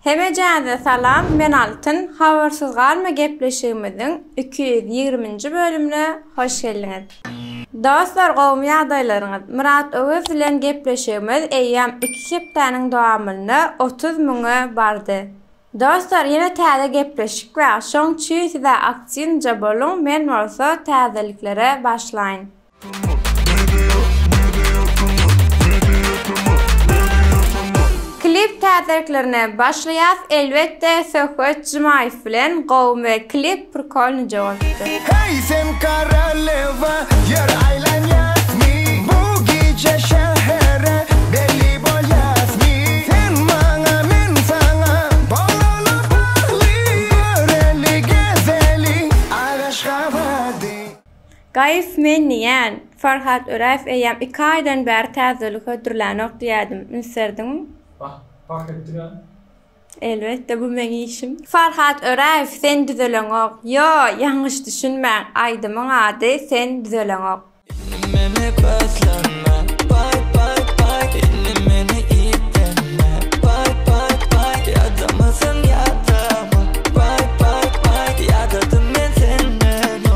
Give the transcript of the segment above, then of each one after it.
Hemejäze salam, men Altyn. Habarsyz galma gepleşigimiziň 220-nji bölümine hoş geldiňiz. Dostlar, gowum ýagdaýlaryňyz. Murat Öwes bilen gepleşigimiz eýýäm 2 hepdeniň dowamyna 30 000 bardy. Dostlar, ýene täze gepleşik we şoň çyýsy da aktiýnja boluň. Men bolsa täzeliklere başlaýyn. Klip täzeliklerine başlaýas. Elbetde Söhbet Jumaýew bilen gowum we klip prkolny jogapdy. Hey sen karaleva yer aylanýasmy bu gece şähere belli bolýasmy sen maňa men saňa bolany bagly göreli gezeli agaşga bardy. Gaýf men ýan Farhat Öräf eýýäm 2 aýdan bäri täzelik ödürläni okdiýadım. Ünserdimmi? Fark ettin ya. Elbette bu meni işim. Farhat Öräf, sen düzeleňok. Yo, ýangyş düşünmäň. Aýdymyň ady sen düzeleňok. Meni başlanma, bay, meni itenme, bay, yadamazın yadama, bay, yadadım men senden o.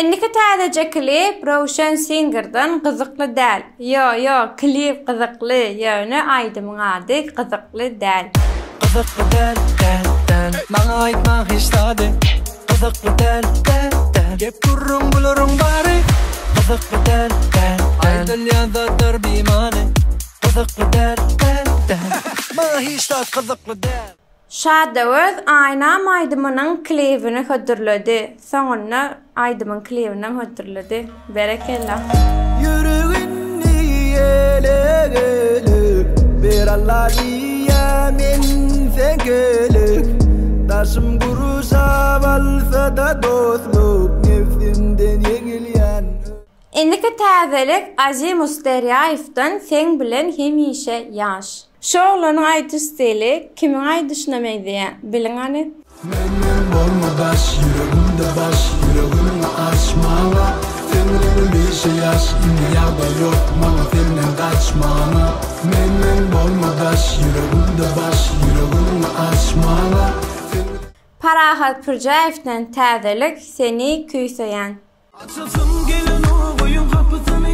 Indiki täze klip Rowshan Singer'dan gyzykly däl. Yo, klip gyzykly, ýöne aýdymyň ady gyzykly däl. Gyzykly däl, maňa aýtma hiç dady. Gyzykly däl, gep durrun bulurum bary. Gyzykly däl, aýdıl ýa-da bimane. Gyzykly däl, maňa hiç dady gyzykly däl. Şadawöz Aýnam aýdymynyň klibini hödürledi. Soňuna aýdymyň klibini hödürledi. Berekellah. Yüreğini elegelek bir Allah'ya men sen gelek taşım kurusa valsa da dostluk nefsimden yegilyan. Indiki täzelik Azim Usteryaýewden sen bilen hemişe ýaş. Şoğlanyň aýdyş stili kimiň aýdyşyna meýdýär? Biliň ani? Menden bolmadas yüreğimde baş yüreğimi açmağa Senin bir şey yaş ýagda ýok maňa senden kaçmağa Menden bolmadas yüreğimde baş yüreğimi açmağa Parahat Pürjaýewden täzelik seni küýseýän. Açılsın gelen o koyun kapısını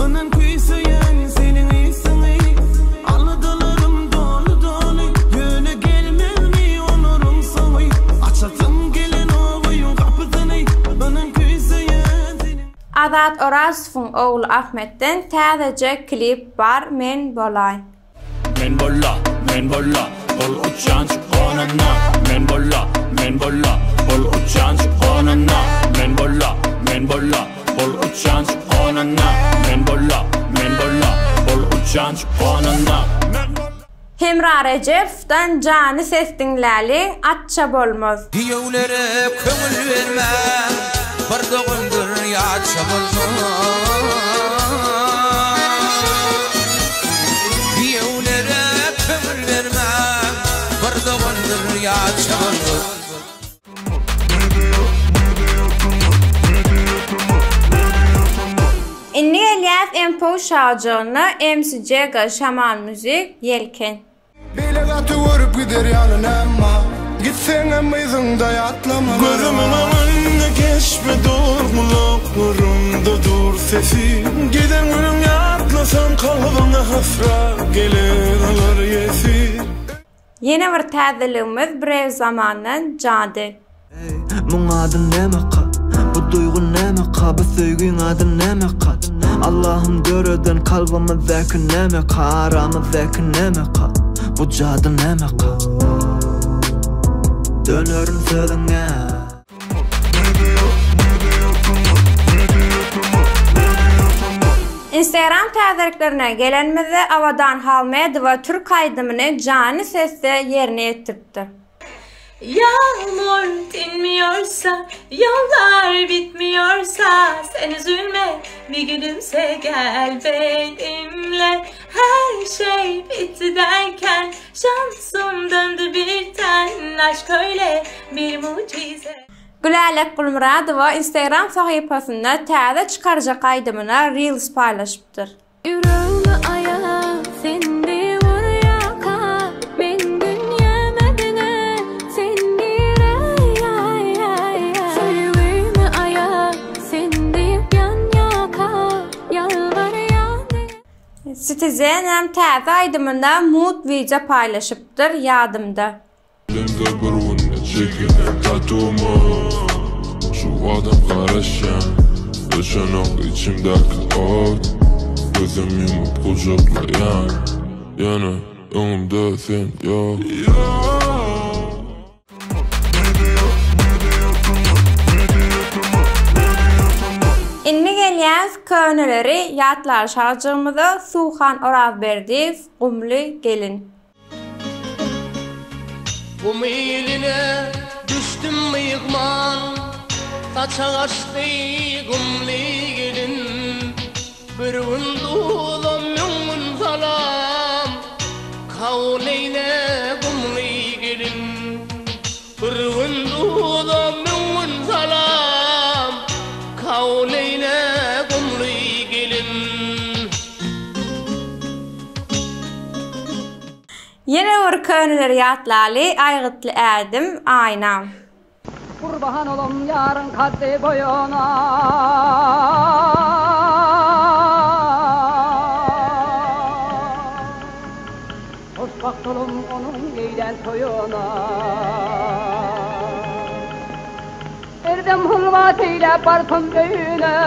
onun küyseyen senin iyisini Alıdalarım dolu yöne gelmez mi onurun sonu Açılsın gelen o koyun kapısını onun küyseyen senin Azat Orasowyň ogly Ahmetden täzece klip bar Men bolay. Men bolla, bol uçanç onana. Men bolla, bol uçanç onana. Men bolla, bol uçanç onana. Men bolla, bol uçanç onana. Hemra Recep'den Cany ses dinläli atça bolmaz. Diýewlere köňül berme, bir dogyndyr ýatça bolmaz. Diýewlere köňül berme, bir dogyndyr ýatça bolmaz. Inni Elias Empo şajagyna MCG Şaman Müzik Yelken. Bile gatı vurup gider yanına ama gitsen emizin dayatlama Gözümün önünde geçme durmuluklarımda dur sesin Giden günüm yatlasan kalbına hasra gelir alır yesir Yeni bir täzeligimiz birev zamandan Jady. Muň adyn nämeqa? Bu duygu nämeqa? Bu söýgüň ady nämeqa? Allah'ım göröden kalbimizdäki nämeqa? Aramyzdäki nämeqa? Bu jady nämeqa? Dönerin sözüňe Instagram täzeliklerine gelenmizde Avadan Halmedova Türk aýdymyny Cany sesde ýerine ýetiripdir. Yağmur dinmiyorsa, yollar bitmiyorsa sen üzülme, bir gülümse gel benimle. Her şey bitti derken şansım döndü birden, aşk öyle bir mucize. Gülalek Gulmuradova Instagram sahipasında täze çıkarjak aýdymyna Reels paylaşypdyr. Yüreğime ayağa, sen de vur yaka, size hem täze aydymynda mood video paylaşıpdyr ýadymda. Elimde bir günde çekilen tatumu şu adam karışan yaşanak içimdeki ot gözüm yumup kucaklayan yana önümde sen yok. Inni gelýäs köneleri ýatlar şarjymyza Suhan Orazberdiýew Gumly gelin. Gum eline düştüm mıyıkman Saça kaçtı gumli gelin Bir gün doğdum yungun salam Kavleyle gumli gelin Bir gün doğdum yungun salam Kavleyle gumli gelin Yine bir köneleri ýatlaly aýgytly ädim aýnam. Kurban olum yarın kaddi boyuna Hoşbakt olum onun giyden toyuna Erdem hılvatıyla barsın düğüne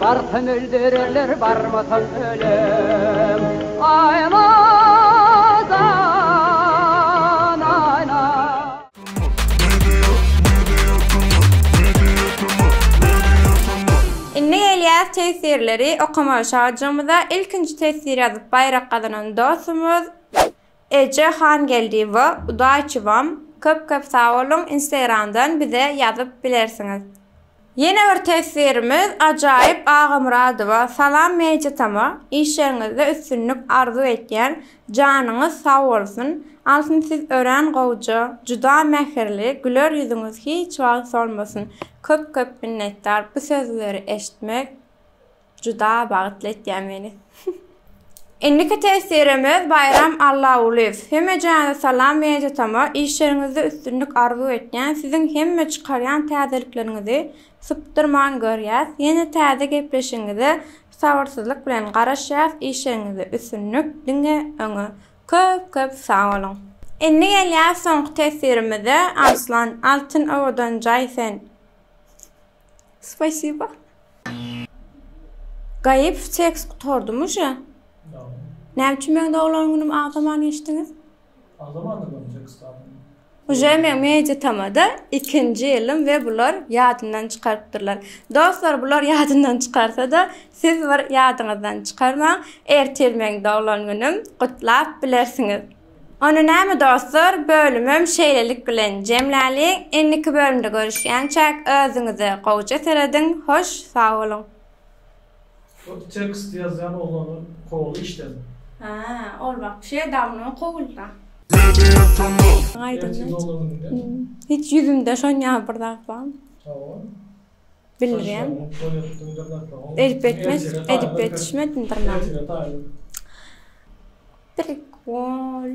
Barsın öldürürler barmasın ölüm Aynadan ayna Inni gelýäs tesirleri okuma şarjymyza ilkinji tesir ýazyp baýrak gazanan dostumuz Ece Han geldiýew. Udaýçywam. Köp sağ olun. Instagramdan bize ýazyp bilersiňiz. Yine bir tesirimiz ajaýyp Agamuradowa. Salam mejitama. İşleriňizde üstünlük arzu etýän janyňyz sağ bolsun. Alsyn siz ören gowja, juda mehirli, güler yüzüňiz hiç wagt solmasyn. Köp minnettar. Bu sözleri eşitmek juda bagtly etýär meni. Indiki tesirimiz Bayram Allahuliw. Hemme jana salam mejitama. İşleriňizde üstünlük arzu etýän, sizin hemme çykarýan täzeliklerinizi sypdyrman görýäs. Ýene täze gepleşiňizi sabırsyzlyk bilen garaşýas. İşleriňizde üstünlük diňe öňe. Köp sağ olun. Inni gelýär soňky tesirimize Aslan Altyn Owadan Jaýsen. Spasiba. Gaýyp seks tutardymyş ya. Näçe men doglan günüm agdaman geçdiňiz? Agdaman da görmeyecek istadım. Uje men mejetamada 2-nji ýylyň we bular ýadyndan çykarypdyrlar. Dostlar bular ýadyndan çykarsa da siz bir ýadyňyzdan çykarmaň. Ertelmeň doglan günüm gutlap bilersiňiz. Onu näme dostlar, bölümüm şeýlelik bilen jemläli. Endiki bölümde görüşýänçek özüňize gowja serediň. Hoş, sağ olun. Tekst yazan oğlanı kovulu işledim. Ha, ol bak, şey damla kovulda. Gerçi oğlanı ne? Hiç yüzümde şon ýapyrdak var. Tamam. Bilirəm. Edip etişmedin dırnam. Prikol.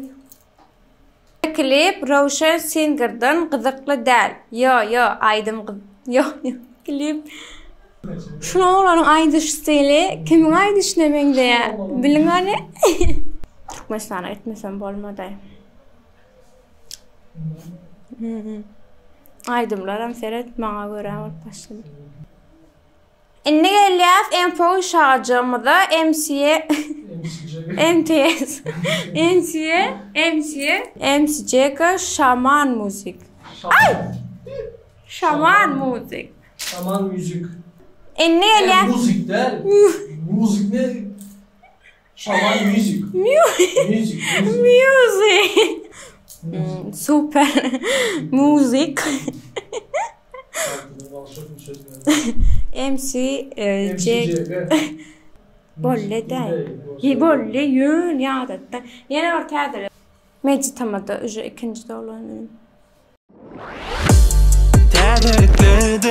Klip Roshan Singer'dan gyzykly däl. Yo, aydym yo, klip. Şuna olanyň aýdyş stili, kimiň aýdyşyna meňde biliňani? Türkmenistana etmesem bolmady. Aydymlaram seret maňa görä bolup başlady. Inni gelýär info şarjymyza MCG Şaman Müzik. Ay! Şaman Müzik. Şaman müzik. Inni gelýär Müzik der. Müzik ne? Şaman müzik. Müzik. Super. Müzik. MCG bolle däl. Bolle yön ýadatda. Ýene bir täze. Mejitamada uje ikinji doglanyn. Täzeliklerdi